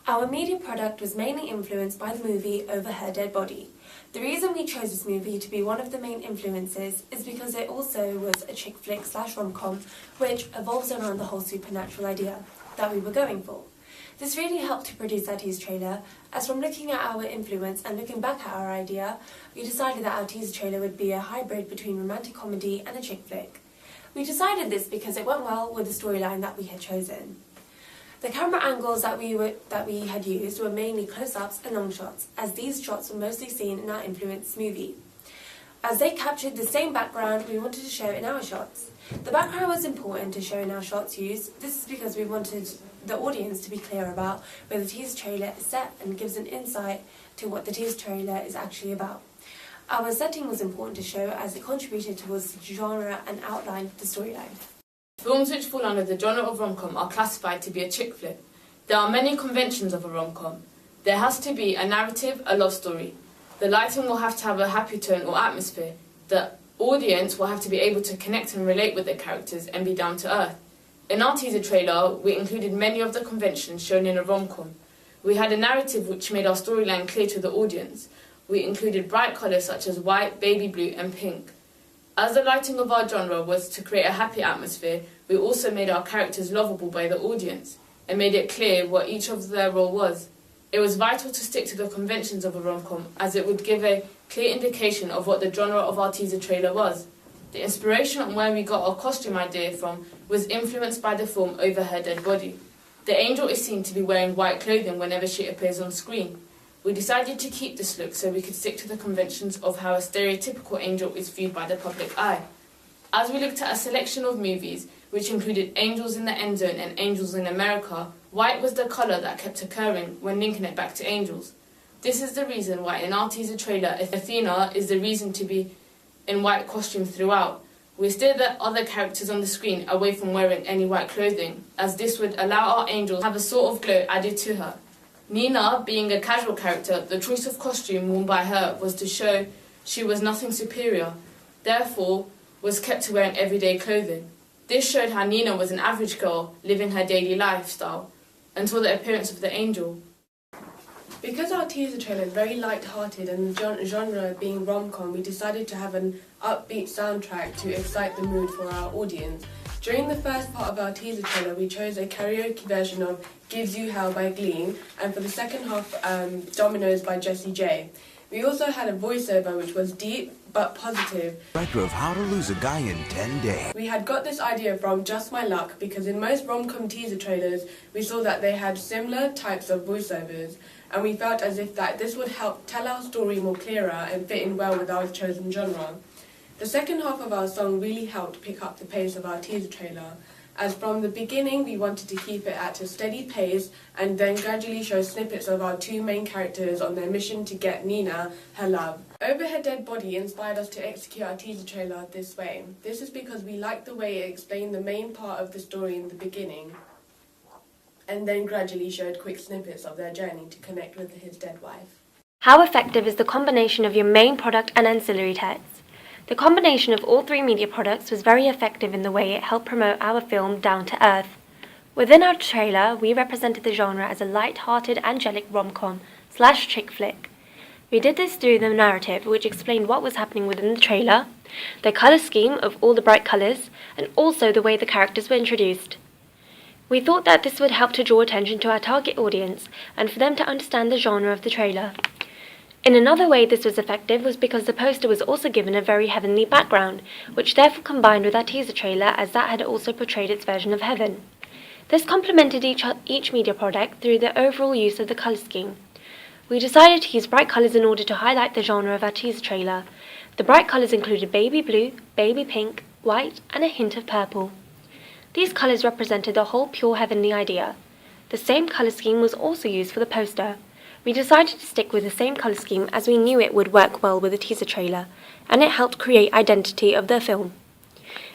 Our media product was mainly influenced by the movie Over Her Dead Body. The reason we chose this movie to be one of the main influences is because it also was a chick flick / rom-com which evolves around the whole supernatural idea that we were going for. This really helped to produce our teaser trailer, as from looking at our influence and looking back at our idea, we decided that our teaser trailer would be a hybrid between romantic comedy and a chick flick. We decided this because it went well with the storyline that we had chosen. The camera angles that we had used were mainly close-ups and long shots, as these shots were mostly seen in our influence movie. As they captured the same background we wanted to show in our shots. The background was important to show in our shots used. This is because we wanted the audience to be clear about where the teaser trailer is set and gives an insight to what the teaser trailer is actually about. Our setting was important to show as it contributed towards the genre and outlined the storyline. Films which fall under the genre of rom-com are classified to be a chick flick. There are many conventions of a rom-com. There has to be a narrative, a love story. The lighting will have to have a happy tone or atmosphere. The audience will have to be able to connect and relate with the characters and be down to earth. In our teaser trailer, we included many of the conventions shown in a rom-com. We had a narrative which made our storyline clear to the audience. We included bright colours such as white, baby blue and pink. As the lighting of our genre was to create a happy atmosphere, we also made our characters lovable by the audience and made it clear what each of their role was. It was vital to stick to the conventions of a rom-com, as it would give a clear indication of what the genre of our teaser trailer was. The inspiration on where we got our costume idea from was influenced by the film Over Her Dead Body. The angel is seen to be wearing white clothing whenever she appears on screen. We decided to keep this look so we could stick to the conventions of how a stereotypical angel is viewed by the public eye. As we looked at a selection of movies, which included Angels in the End Zone and Angels in America, white was the colour that kept occurring when linking it back to angels. This is the reason why in our teaser trailer, Athena is the reason to be in white costume throughout. We steered the other characters on the screen away from wearing any white clothing, as this would allow our angels to have a sort of glow added to her. Nina, being a casual character, the choice of costume worn by her was to show she was nothing superior, therefore was kept to wearing everyday clothing. This showed how Nina was an average girl living her daily lifestyle until the appearance of the angel. Because our teaser trailer is very light-hearted and the genre being rom-com, we decided to have an upbeat soundtrack to excite the mood for our audience. During the first part of our teaser trailer, we chose a karaoke version of Gives You Hell by Glee, and for the second half, Dominoes by Jessie J. We also had a voiceover which was deep but positive. Director of How to Lose a Guy in 10 Days. We had got this idea from Just My Luck because in most rom-com teaser trailers, we saw that they had similar types of voiceovers, and we felt as if that this would help tell our story more clearer and fit in well with our chosen genre. The second half of our song really helped pick up the pace of our teaser trailer, as from the beginning we wanted to keep it at a steady pace and then gradually show snippets of our two main characters on their mission to get Nina her love. Over Her Dead Body inspired us to execute our teaser trailer this way. This is because we liked the way it explained the main part of the story in the beginning and then gradually showed quick snippets of their journey to connect with his dead wife. How effective is the combination of your main product and ancillary texts? The combination of all three media products was very effective in the way it helped promote our film down to earth. Within our trailer, we represented the genre as a light-hearted, angelic rom-com / chick flick. We did this through the narrative, which explained what was happening within the trailer, the colour scheme of all the bright colours, and also the way the characters were introduced. We thought that this would help to draw attention to our target audience and for them to understand the genre of the trailer. In another way this was effective was because the poster was also given a very heavenly background, which therefore combined with our teaser trailer as that had also portrayed its version of heaven. This complemented each media product through the overall use of the colour scheme. We decided to use bright colours in order to highlight the genre of our teaser trailer. The bright colours included baby blue, baby pink, white and a hint of purple. These colours represented the whole pure heavenly idea. The same colour scheme was also used for the poster. We decided to stick with the same colour scheme as we knew it would work well with the teaser trailer, and it helped create identity of the film.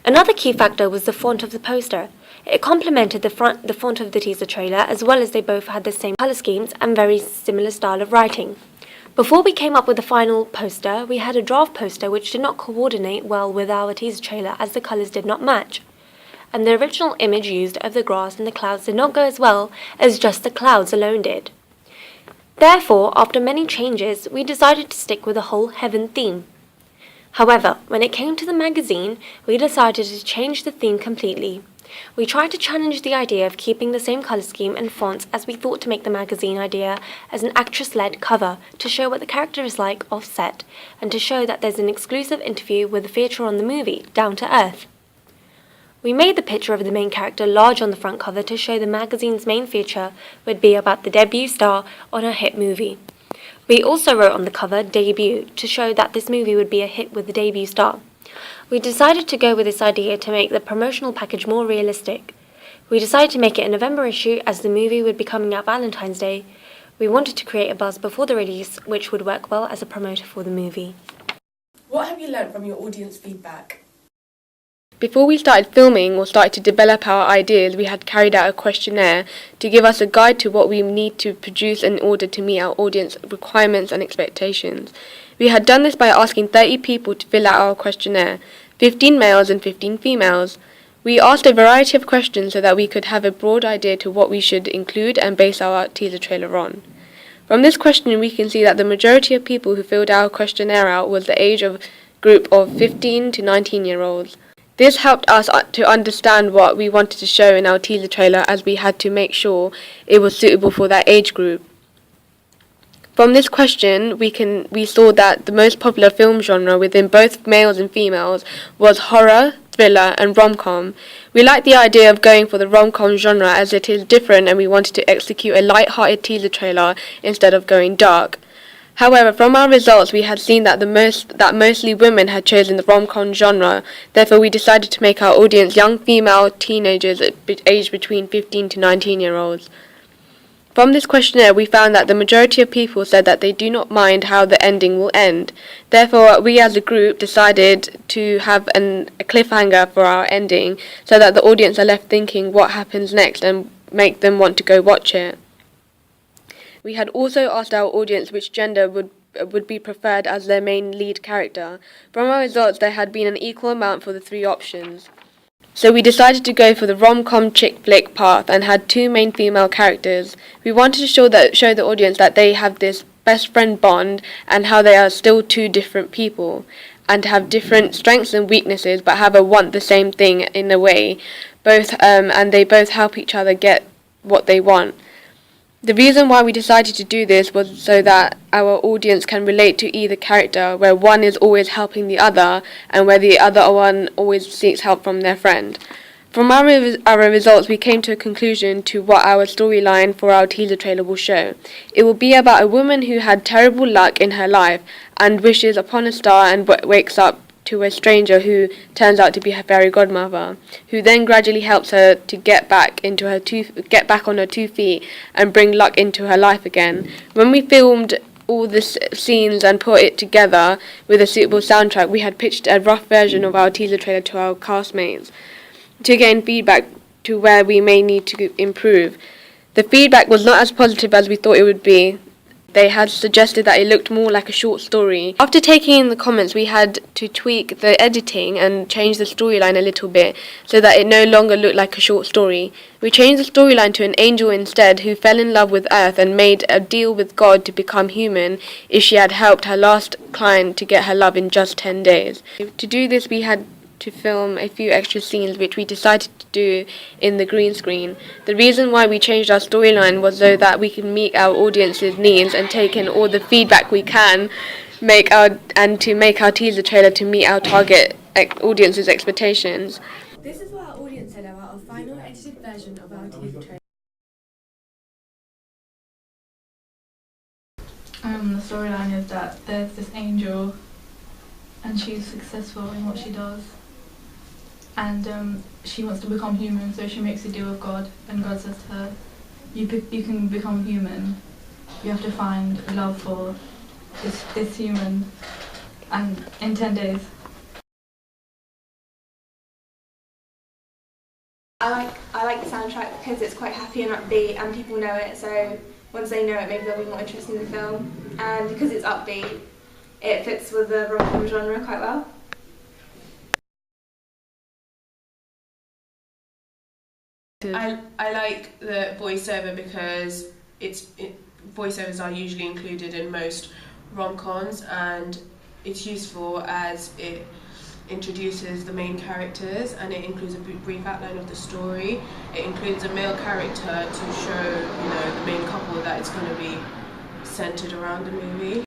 Another key factor was the font of the poster. It complemented the font of the teaser trailer, as well as they both had the same colour schemes and very similar style of writing. Before we came up with the final poster, we had a draft poster which did not coordinate well with our teaser trailer as the colours did not match. And the original image used of the grass and the clouds did not go as well as just the clouds alone did. Therefore, after many changes, we decided to stick with the whole heaven theme. However, when it came to the magazine, we decided to change the theme completely. We tried to challenge the idea of keeping the same colour scheme and fonts as we thought to make the magazine idea as an actress-led cover to show what the character is like off-set and to show that there's an exclusive interview with the feature on the movie, down to earth. We made the picture of the main character large on the front cover to show the magazine's main feature would be about the debut star on a hit movie. We also wrote on the cover debut to show that this movie would be a hit with the debut star. We decided to go with this idea to make the promotional package more realistic. We decided to make it a November issue as the movie would be coming out Valentine's Day. We wanted to create a buzz before the release which would work well as a promoter for the movie. What have you learnt from your audience feedback? Before we started filming or started to develop our ideas, we had carried out a questionnaire to give us a guide to what we need to produce in order to meet our audience requirements and expectations. We had done this by asking 30 people to fill out our questionnaire, 15 males and 15 females. We asked a variety of questions so that we could have a broad idea to what we should include and base our teaser trailer on. From this question, we can see that the majority of people who filled our questionnaire out was the age of group of 15 to 19-year-olds. This helped us to understand what we wanted to show in our teaser trailer, as we had to make sure it was suitable for that age group. From this question, we saw that the most popular film genre within both males and females was horror, thriller and rom-com. We liked the idea of going for the rom-com genre as it is different, and we wanted to execute a light-hearted teaser trailer instead of going dark. However, from our results, we had seen that mostly women had chosen the rom-com genre. Therefore, we decided to make our audience young female teenagers aged between 15 to 19-year-olds. From this questionnaire, we found that the majority of people said that they do not mind how the ending will end. Therefore, we as a group decided to have a cliffhanger for our ending so that the audience are left thinking what happens next and make them want to go watch it. We had also asked our audience which gender would be preferred as their main lead character. From our results, there had been an equal amount for the three options. So we decided to go for the rom-com chick flick path and had two main female characters. We wanted to show the audience that they have this best friend bond and how they are still two different people and have different strengths and weaknesses, but want the same thing in a way. And they both help each other get what they want. The reason why we decided to do this was so that our audience can relate to either character, where one is always helping the other and where the other one always seeks help from their friend. From our results, we came to a conclusion to what our storyline for our teaser trailer will show. It will be about a woman who had terrible luck in her life and wishes upon a star and wakes up to a stranger who turns out to be her fairy godmother, who then gradually helps her to get back on her 2 feet and bring luck into her life again. When we filmed all the scenes and put it together with a suitable soundtrack, we had pitched a rough version of our teaser trailer to our castmates to gain feedback to where we may need to improve. The feedback was not as positive as we thought it would be. They had suggested that it looked more like a short story. After taking in the comments, we had to tweak the editing and change the storyline a little bit so that it no longer looked like a short story. We changed the storyline to an angel instead, who fell in love with Earth and made a deal with God to become human if she had helped her last client to get her love in just 10 days. To do this, we had to film a few extra scenes which we decided to do in the green screen. The reason why we changed our storyline was so that we can meet our audience's needs and take in all the feedback we can to make our teaser trailer to meet our target audience's expectations. This is what our audience said about our final edited version of our teaser trailer. The storyline is that there's this angel and she's successful in what she does. And she wants to become human, so she makes a deal with God, and God says to her, you can become human, you have to find love for this human, and in 10 days. I like the soundtrack because it's quite happy and upbeat and people know it, so once they know it maybe they'll be more interested in the film, and because it's upbeat it fits with the rom-com genre quite well. I like the voiceover because voiceovers are usually included in most rom-coms, and it's useful as it introduces the main characters and it includes a brief outline of the story. It includes a male character to show, the main couple that it's going to be centered around the movie.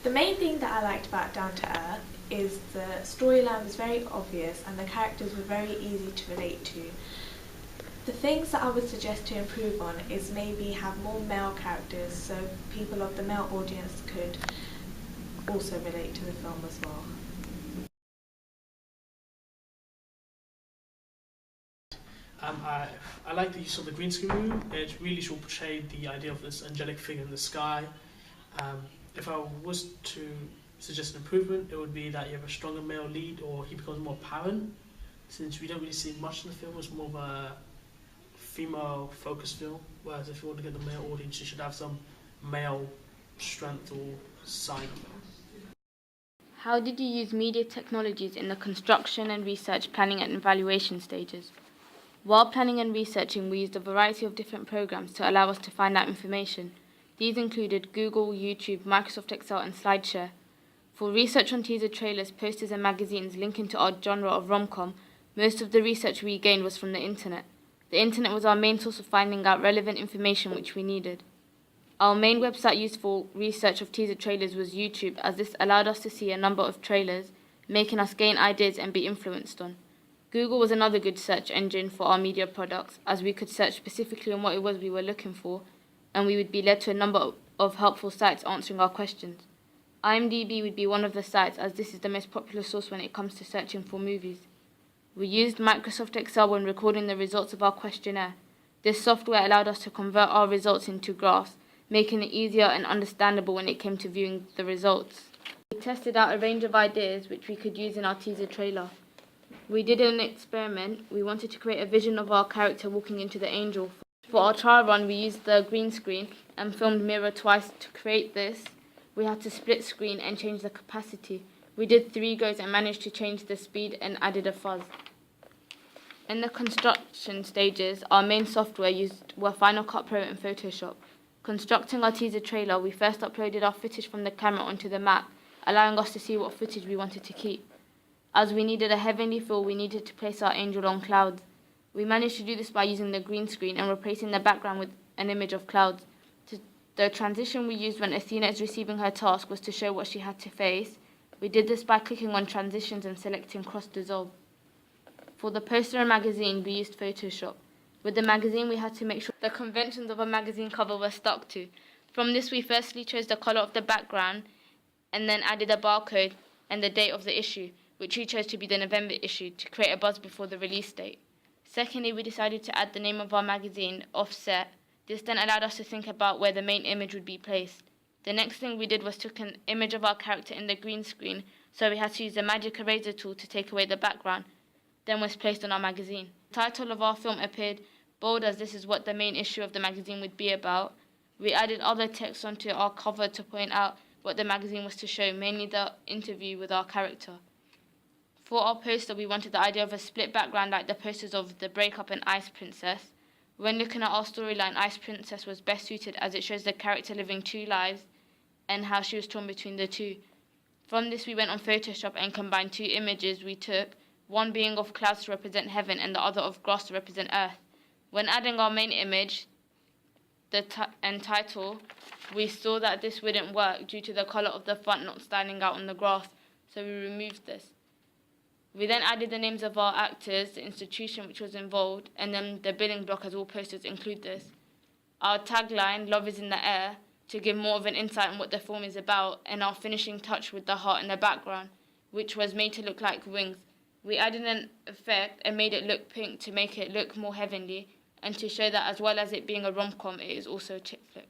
The main thing that I liked about Down to Earth is the storyline was very obvious and the characters were very easy to relate to. The things that I would suggest to improve on is maybe have more male characters so people of the male audience could also relate to the film as well. I like the use of the green screen. It really should portray the idea of this angelic figure in the sky. If I was to suggest an improvement, it would be that you have a stronger male lead, or he becomes more apparent. Since we don't really see much in the film, it's more of a female-focused film. Whereas if you want to get the male audience, you should have some male strength or side of it. How did you use media technologies in the construction and research, planning and evaluation stages? While planning and researching, we used a variety of different programs to allow us to find out information. These included Google, YouTube, Microsoft Excel and SlideShare. For research on teaser trailers, posters and magazines linking to our genre of rom-com, most of the research we gained was from the internet. The internet was our main source of finding out relevant information which we needed. Our main website used for research of teaser trailers was YouTube, as this allowed us to see a number of trailers, making us gain ideas and be influenced on. Google was another good search engine for our media products, as we could search specifically on what it was we were looking for, and we would be led to a number of helpful sites answering our questions. IMDb would be one of the sites, as this is the most popular source when it comes to searching for movies. We used Microsoft Excel when recording the results of our questionnaire. This software allowed us to convert our results into graphs, making it easier and understandable when it came to viewing the results. We tested out a range of ideas which we could use in our teaser trailer. We did an experiment. We wanted to create a vision of our character walking into the angel. For our trial run, we used the green screen and filmed Meera twice to create this. We had to split screen and change the capacity. We did 3 goes and managed to change the speed and added a fuzz. In the construction stages, our main software used were Final Cut Pro and Photoshop. Constructing our teaser trailer, we first uploaded our footage from the camera onto the Mac, allowing us to see what footage we wanted to keep. As we needed a heavenly feel, we needed to place our angel on clouds. We managed to do this by using the green screen and replacing the background with an image of clouds. The transition we used when Athena is receiving her task was to show what she had to face. We did this by clicking on transitions and selecting cross dissolve. For the poster and magazine, we used Photoshop. With the magazine, we had to make sure the conventions of a magazine cover were stuck to. From this, we firstly chose the color of the background and then added a barcode and the date of the issue, which we chose to be the November issue to create a buzz before the release date. Secondly, we decided to add the name of our magazine, Offset. This then allowed us to think about where the main image would be placed. The next thing we did was took an image of our character in the green screen, so we had to use the magic eraser tool to take away the background, then was placed on our magazine. The title of our film appeared bold, as this is what the main issue of the magazine would be about. We added other text onto our cover to point out what the magazine was to show, mainly the interview with our character. For our poster, we wanted the idea of a split background like the posters of The Breakup and Ice Princess. When looking at our storyline, Ice Princess was best suited as it shows the character living 2 lives and how she was torn between the two. From this, we went on Photoshop and combined 2 images we took, one being of clouds to represent heaven and the other of grass to represent earth. When adding our main image and title, we saw that this wouldn't work due to the colour of the font not standing out on the graph, so we removed this. We then added the names of our actors, the institution which was involved, and then the billing block, as all posters include this. Our tagline, Love is in the Air, to give more of an insight on what the film is about, and our finishing touch with the heart in the background, which was made to look like wings. We added an effect and made it look pink to make it look more heavenly, and to show that as well as it being a rom-com, it is also a chick flick.